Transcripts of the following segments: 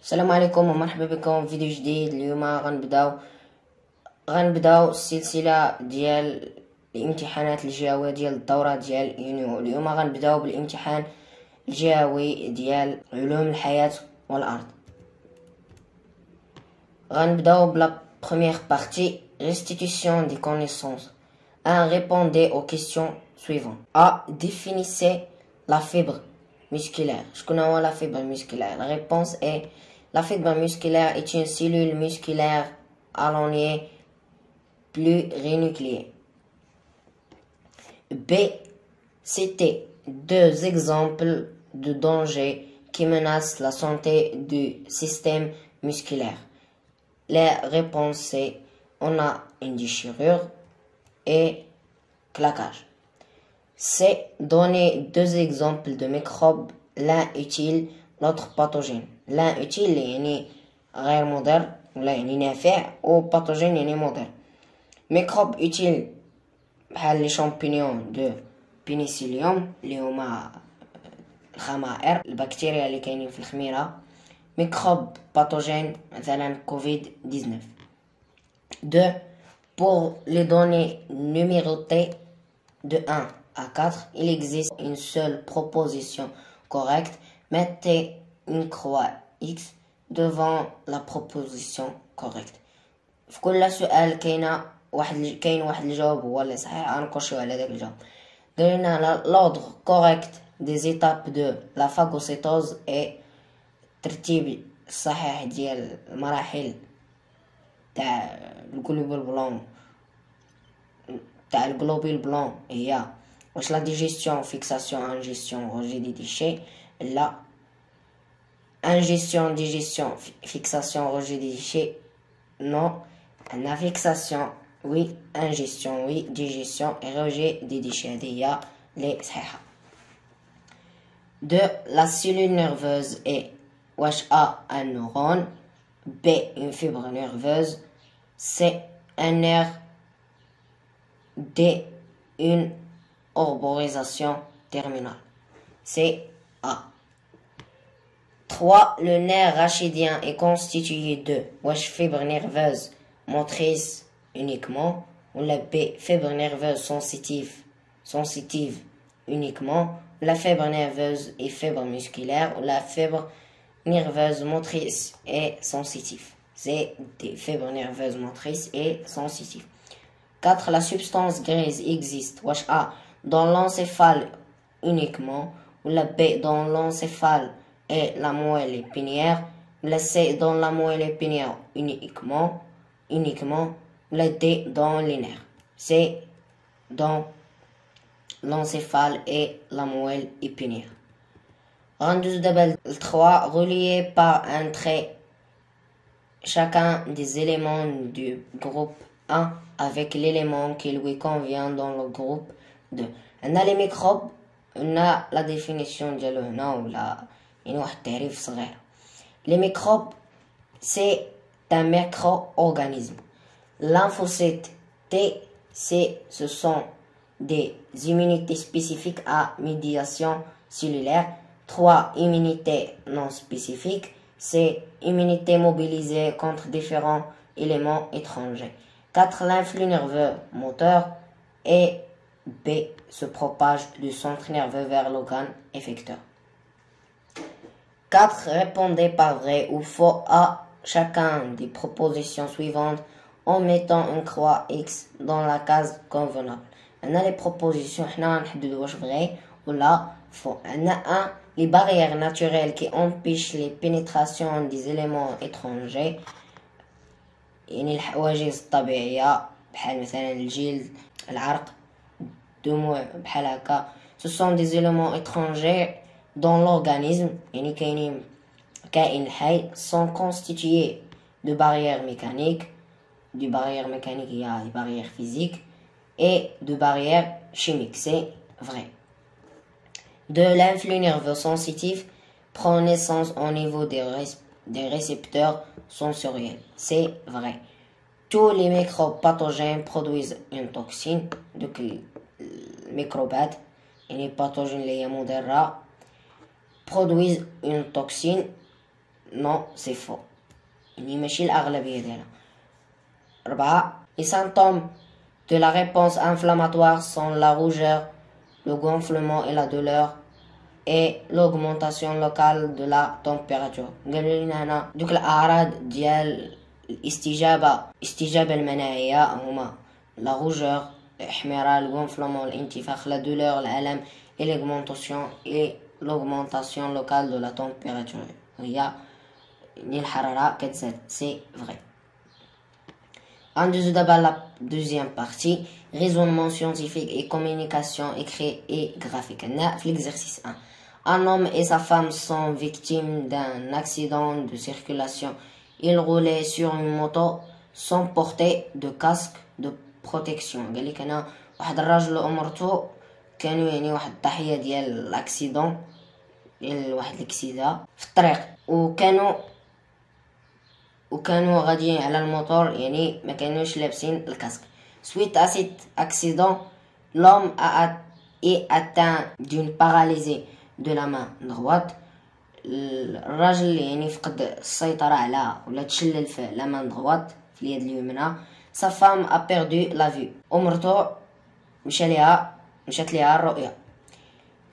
السلام عليكم ومرحبا بكم في فيديو جديد. اليوم غنبداو السلسله ديال الامتحانات الجهويه ديال الدوره ديال يونيو. اليوم غنبداو بالامتحان الجهوي ديال علوم الحياه والارض. غنبداو بلا première partie, restitution des connaissances. 1. Répondez aux questions suivantes. A. Définissez la fibre musculaire. Je connais la fibre musculaire. La réponse est: la fibre musculaire est une cellule musculaire allongée plurinucléée. B. Citez deux exemples de dangers qui menacent la santé du système musculaire. Les réponses c'est: on a une déchirure et claquage. C. Donner deux exemples de microbes, l'un utile, l'autre pathogène. L'un utile يعني غير مضر ولا يعني نافع، و pathogène يعني مضر. ميكروب utile بحال لي شامبينيون دو بينيسيليوم اللي هما الخمائر، البكتيريا اللي كاينين في الخميره. ميكروب pathogène مثلا كوفيد 19. 2. Pour les données numérotées de 1 à 4, il existe une seule proposition correcte. Mettez une croix X devant la proposition correcte. في كل سؤال كاين واحد الجواب هو اللي صحيح، غنكوشيو على داك الجواب. درنا l'ordre correct des étapes de la phagocytose et الترتيب الصحيح ديال المراحل تاع الجلوبول بلون هي واش لا ديجيستيون، فيكساسيون، انجيستيون، روجي دي ديشي. لا، ingestion, digestion, fixation, rejet des déchets, non. La fixation, oui. Ingestion, oui. Digestion et rejet des déchets. Il y a les صحيحة. 2. La cellule nerveuse est wesh A, un neurone. B, une fibre nerveuse. C, un nerf. D, une arborisation terminale. C, A. 3. Le nerf rachidien est constitué de wesh fibre nerveuse motrice uniquement, ou la B, fibre nerveuse sensitive uniquement, la fibre nerveuse et fibre musculaire, ou la fibre nerveuse motrice et sensitive. C'est des fibres nerveuses motrices et sensitives. 4. La substance grise existe wesh A dans l'encéphale uniquement, ou la B dans l'encéphale et la moelle épinière, la C dans la moelle épinière uniquement, la D dans les nerfs. C dans l'encéphale et la moelle épinière. Rendu d'abord 3. Relié par un trait chacun des éléments du groupe 1 avec l'élément qui lui convient dans le groupe 2. On a les microbes, on a la définition de l'un ou la les microbes, c'est un micro-organisme. Lymphocytes T, ce sont des immunités spécifiques à médiation cellulaire. 3. Immunité non spécifique, c'est immunité mobilisée contre différents éléments étrangers. 4. L'influx nerveux moteur et B se propage du centre nerveux vers l'organe effecteur. 4. Répondez par vrai ou faux à chacun des propositions suivantes en mettant une croix X dans la case convenable. On a les propositions, on a vrai ou la faux. On a 1. Les barrières naturelles qui empêchent les pénétrations des éléments étrangers. يعني الحواجز الطبيعية بحال مثلا الجلد، العرق، الدموع بحال هكا. Ce sont des éléments étrangers dans l'organisme, يعني كائن حي, sont constitués de barrières mécaniques. De barrières mécaniques, il y a des barrières physiques et de barrières chimiques, c'est vrai. De l'influx nerveux sensitif prend naissance au niveau des récepteurs sensoriels, c'est vrai. Tous les microbes pathogènes produisent une toxine, donc les microbes, les pathogènes les مضرة produisent une toxine. non, c'est faux. يعني ماشي الأغلبية ديالها. 4. Les symptômes de la réponse inflammatoire sont la rougeur, le gonflement et la douleur et l'augmentation locale de la température. قالوا لنا هنا دوك الأعراض ديال الاستجابة المناعية هما la rougeur, الاحمرار, le gonflement, الانتفاخ, la douleur, الألم et l'augmentation locale de la température. هي الحرارة كتزاد. C'est vrai. En d'abord la deuxième partie, raisonnement scientifique et communication écrit et graphique. L'exercice 1. Un homme et sa femme sont victimes d'un accident de circulation. Ils roulaient sur une moto sans porter de casque de protection. قال لك انا واحد الراجل ومرته كانوا يعني واحد الضحية ديال الاكسيدون ديال واحد الاكسيدا في الطريق وكانوا غاديين على الموتور يعني ما كانوش لابسين الكاسك. Suite à cet accident, l'homme est atteint d'une paralysie de la main droite. الراجل يعني فقد السيطرة على ولا تشلل في la main droite في اليد اليمنى. Sa femme a perdu la vue. ومرته مشات ليها الرؤية.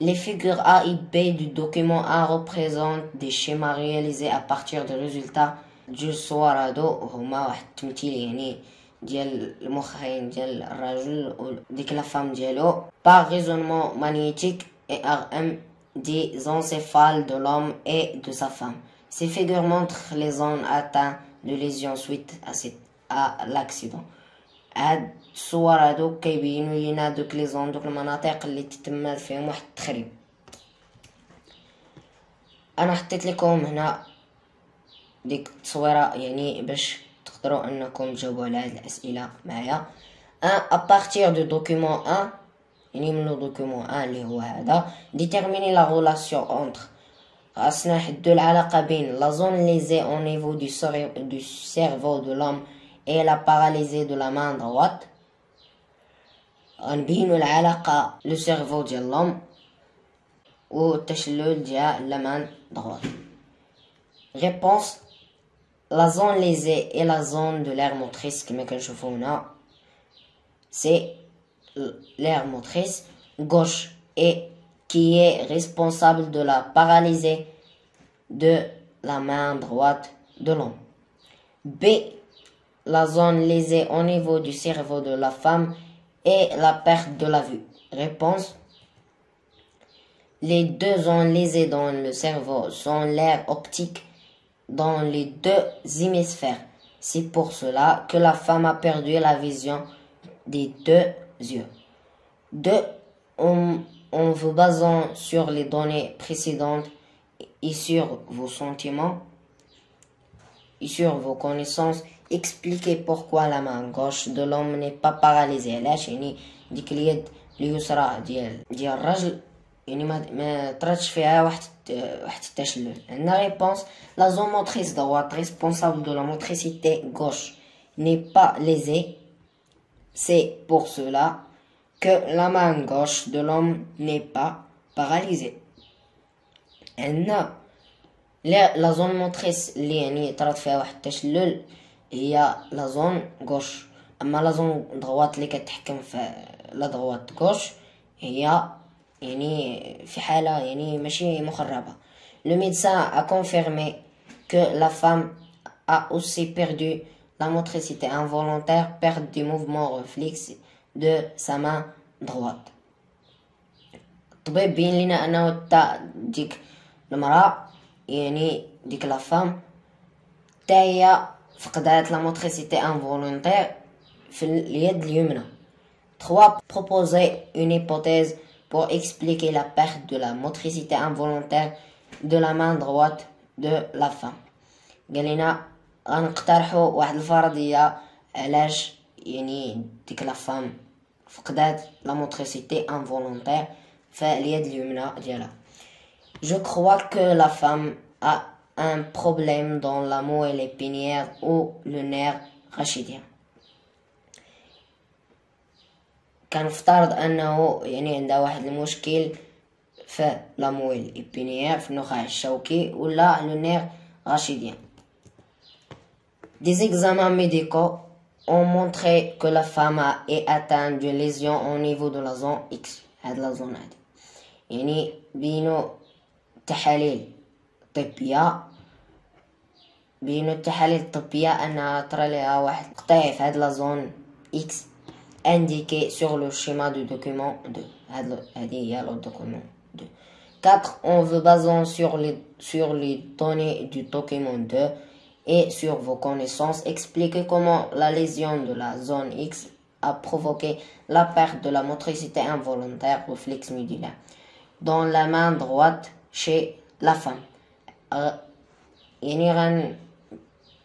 Les figures A et B du document A représentent des schémas réalisés à partir des résultats du صور هادو هما واحد التمثيل يعني ديال المخين ديال الرجل وديك لا فام ديالو par raisonnement magnétique et RM des encéphales de l'homme et de sa femme. Ces figures montrent les zones atteintes de lésions suite à l'accident. هاد الصور هادو كيبينوا لينا دوك لي زون دوك المناطق اللي تتم فيهم واحد التخريب. انا حطيت لكم هنا ديك التصويره يعني باش تقدروا انكم تجاوبوا على هاد الاسئله معايا. à partir du document 1 يعني من document 1 اللي هو هذا déterminer la relation entre خاصنا نحددوا العلاقه بين la zone lésée au niveau du cerveau de l'homme et la paralysie de la main droite. غنبينوا العلاقه لو سيرفو ديال l'homme والتشلل ديال la main droite. Réponse. La zone lésée et la zone de l'aire motrice كما كنشوفوا هنا c'est l'aire motrice gauche et qui est responsable de la paralysie de la main droite de l'homme. B. La zone lésée au niveau du cerveau de la femme et la perte de la vue. Réponse. Les deux zones lésées dans le cerveau sont l'aire optique dans les deux hémisphères. C'est pour cela que la femme a perdu la vision des deux yeux. 2. En vous basant sur les données précédentes et sur vos sentiments et sur vos connaissances, expliquez pourquoi la main gauche de l'homme n'est pas paralysée. علاش يعني ديك اليد اليسرى ديال الرجل يعني ما طراتش فيها واحد التشلل. عندنا réponse. La zone motrice droite responsable de la motricité gauche n'est pas lésée. C'est pour cela que la main gauche de l'homme n'est pas paralysée. عندنا la zone motrice اللي يعني طرات فيها واحد التشلل هي la zone gauche. اما la zone droite اللي كتحكم في la droite gauche هي يعني في حالة يعني ماشي مخربة. Le médecin a confirmé que la femme a aussi perdu la motricité involontaire, perte du mouvement réflexe de sa main droite. الطبيب بين لنا انه ديك المرأة يعني ديك لا فام حتى هي فقدات لا موتريسيتي انفولونتير في اليد اليمنى. 3. Proposer une hypothèse pour expliquer la perte de la motricité involontaire de la main droite de la femme. قال لنا غنقترحوا واحد الفرضيه علاش يعني ديك لا فام فقدات لا موتريسيتي انفولونتير في اليد اليمنى ديالها. Je crois que la femme a un problème dans la moelle épinière ou le nerf rachidien. كنفترض انه يعني عندها واحد المشكل في لا مويل ابينيير في النخاع الشوكي ولا لو نير rachidien. Des examens médicaux ont montré que la femme est atteinte d'une lésion au niveau de la zone X. هاد la zone هادي يعني بينو تحاليل الطبية أنها طرا لها واحد قطيع في هاد la zone X indiqué sur le schéma du document 2. هادي هي le document 2. 4. On veut basant sur les données du document 2 et sur vos connaissances, expliquer comment la lésion de la zone X a provoqué la perte de la motricité involontaire ou réflexe médulaire dans la main droite chez la femme. يعني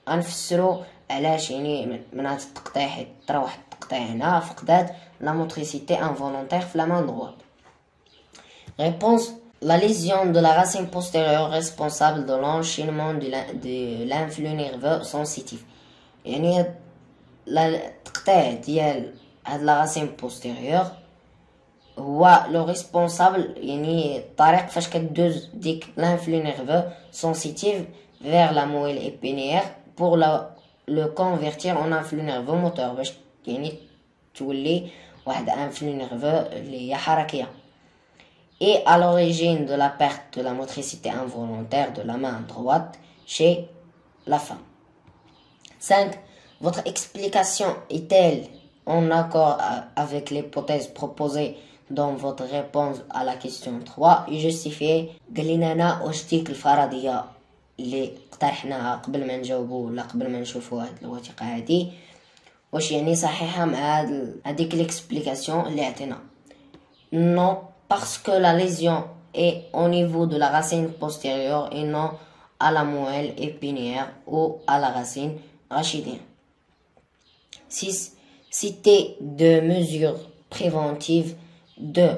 غنفسرو علاش يعني من هاد التقطيع حيت طرا واحد التقطيع هنا فقدات la motricité involontaire في la main droite. Réponse. La lésion de la racine postérieure responsable de l'enchaînement de l'influx nerveux sensitif. يعني التقطيع ديال هاد la racine postérieure هو لو ريسبونسابل يعني الطريق فاش كدوز ديك l'influx nerveux sensitif vers la moelle épinière pour le convertir en influx nerveux moteur باش يعني تولي واحد influx nerveux اللي هي حركية. Et à l'origine de la perte de la motricité involontaire de la main droite chez la femme. 5. Votre explication est-elle en accord avec l'hypothèse proposée dans votre réponse à la question 3 et justifiée؟ قال لنا انا واش ديك الفرضيه اللي اقترحناها قبل ما نجاوبوا ولا قبل ما نشوفوا هاد الوثيقه هادي واش يعني صحيحه مع هذيك l'explication اللي عطينا؟ Non, parce que la lésion est au niveau de la racine postérieure et non à la moelle épinière ou à la racine rachidienne. 6. Citer deux mesures préventives de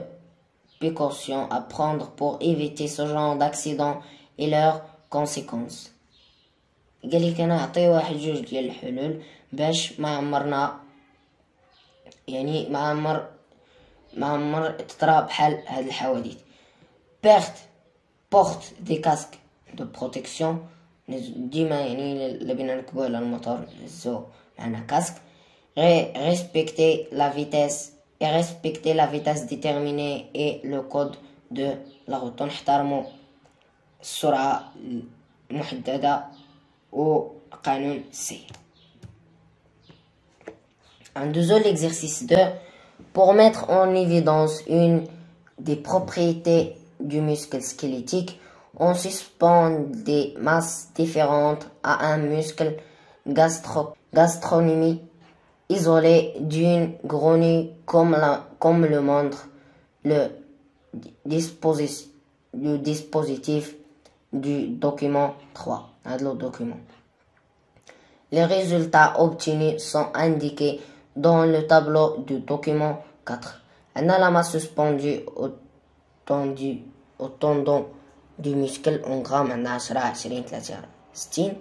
précaution à prendre pour éviter ce genre d'accident et leurs conséquences. قال لك انا اعطي واحد جوج ديال الحلول باش ما عمرنا يعني ما عمر تطرا بحال هاد الحوادث. porte des casques de protection ديما يعني الا بينا نركبو على الموتور نهزو معنا كاسك. respecter la vitesse déterminée et le code de la route. نحترمو السرعة المحددة وقانون السير. En deuxième l'exercice 2, pour mettre en évidence une des propriétés du muscle squelettique, on suspend des masses différentes à un muscle gastronomie isolé d'une grenouille comme le montre le dispositif du document 3. Les résultats obtenus sont indiqués dans le tableau du document 4. On a la masse suspendue au tendon du muscle en grammes, on a 10, 20, 30, 60.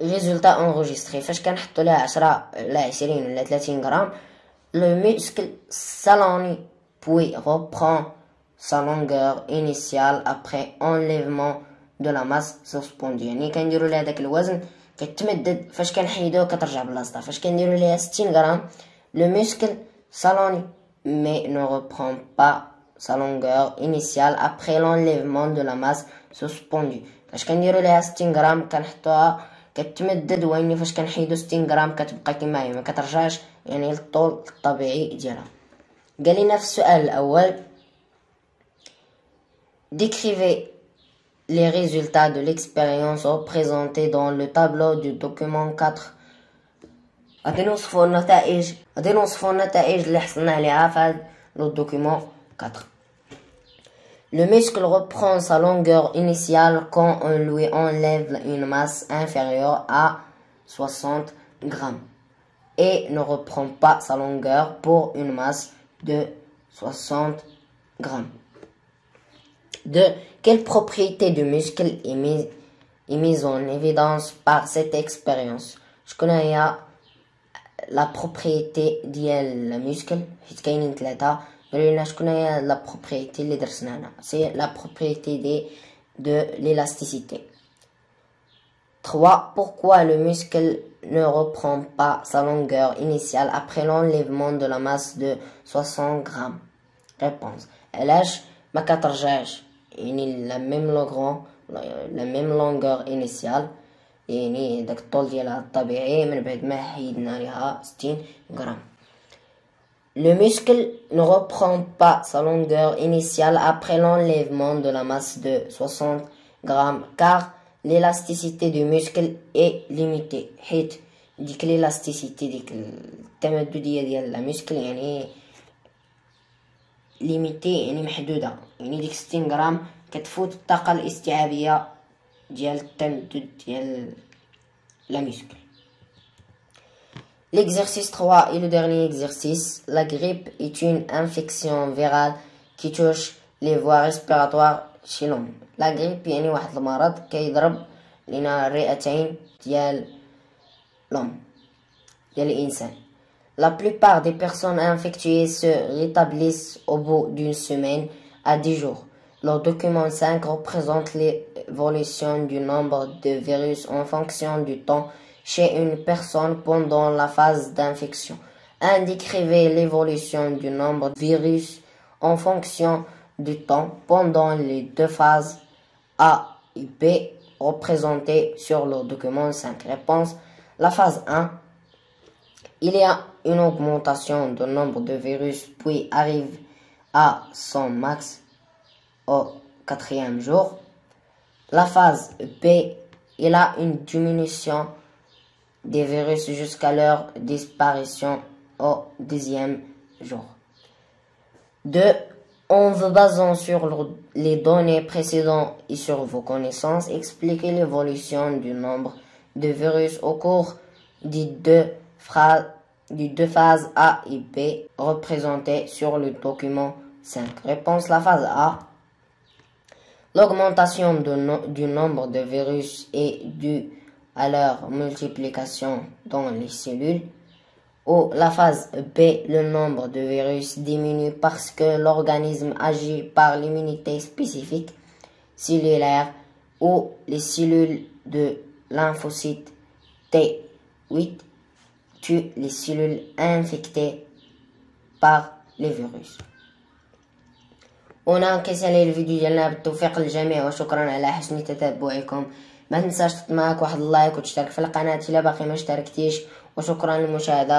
Résultat enregistré. فاش كنحطوا لها 10 ولا 20 ولا 30 غرام le muscle s'alourdit puis reprend sa longueur initiale après enlèvement de la masse suspendue. يعني كنديروا لها داك الوزن كتمدد فاش كنحيدوه كترجع بلاصتها. فاش كنديروا ليها 60 غرام le muscle s'alourdit mais ne reprend pas sa longueur initiale après l'enlèvement de la masse suspendue. فاش كنديروا ليها 60 غرام كنحطوها كتمدد وين فاش كنحيدو 60 غرام كتبقى كما هي ما كترجعش يعني للطول الطبيعي ديالها. قال لنا في السؤال الاول décrivez les résultats de l'expérience représentés dans le tableau du document 4. غادي نوصفوا النتائج اللي حصلنا عليها في هذا الدوكيمون 4. Le muscle reprend sa longueur initiale quand on lui enlève une masse inférieure à 60 grammes et ne reprend pas sa longueur pour une masse de 60 grammes. 2. Quelle propriété du muscle est mise en évidence par cette expérience? Je connais la propriété ديال المسكل حيت كاينين 3. قالوا لنا شكون هي لا بروبريتي اللي درسنا هنا؟ سي لا بروبريتي de l'élasticité. 3. Pourquoi le muscle ne reprend pas sa longueur initiale après l'enlèvement de la masse de 60 grammes? Réponse. علاش ما كترجعش يعني la même longueur initiale يعني داك الطول ديالها الطبيعي من بعد ما حيدنا ليها 60 غرام. Le muscle ne reprend pas sa longueur initiale après l'enlèvement de la masse de 60 grammes car l'élasticité du muscle est limitée. حيت ديك l'élasticité ديك التمددية ديال المسكل يعني ليميتي يعني محدودة، يعني ديك 60 غرام كتفوت الطاقة الاستيعابية ديال التمدد ديال la muscle. L'exercice 3 et le dernier exercice. La grippe est une infection virale qui touche les voies respiratoires chez l'homme. La grippe يعني واحد المرض كيضرب لنا الرئتين ديال l'homme ديال الإنسان. La plupart des personnes infectées se rétablissent au bout d'une semaine à 10 jours. Le document 5 représente l'évolution du nombre de virus en fonction du temps chez une personne pendant la phase d'infection. 1. Décrivez l'évolution du nombre de virus en fonction du temps pendant les deux phases A et B représentées sur le document 5. Réponse. La phase 1. Il y a une augmentation du nombre de virus puis arrive à son max au 4e jour. La phase B, il y a une diminution des virus jusqu'à leur disparition au 10e jour. 2. En vous basant sur les données précédentes et sur vos connaissances, expliquez l'évolution du nombre de virus au cours des deux phases A et B représentées sur le document 5. Réponse. La phase A. L'augmentation du nombre de virus est due à leur multiplication dans les cellules. Ou la phase B, le nombre de virus diminue parce que l'organisme agit par l'immunité spécifique cellulaire ou les cellules de lymphocytes T8 tuent les cellules infectées par les virus. هنا كيسالي الفيديو ديالنا بالتوفيق للجميع وشكرا على حسن تتبعكم. ما تنساش تحط معاك واحد اللايك وتشترك في القناة الا باقي ما اشتركتيش، وشكرا للمشاهدة.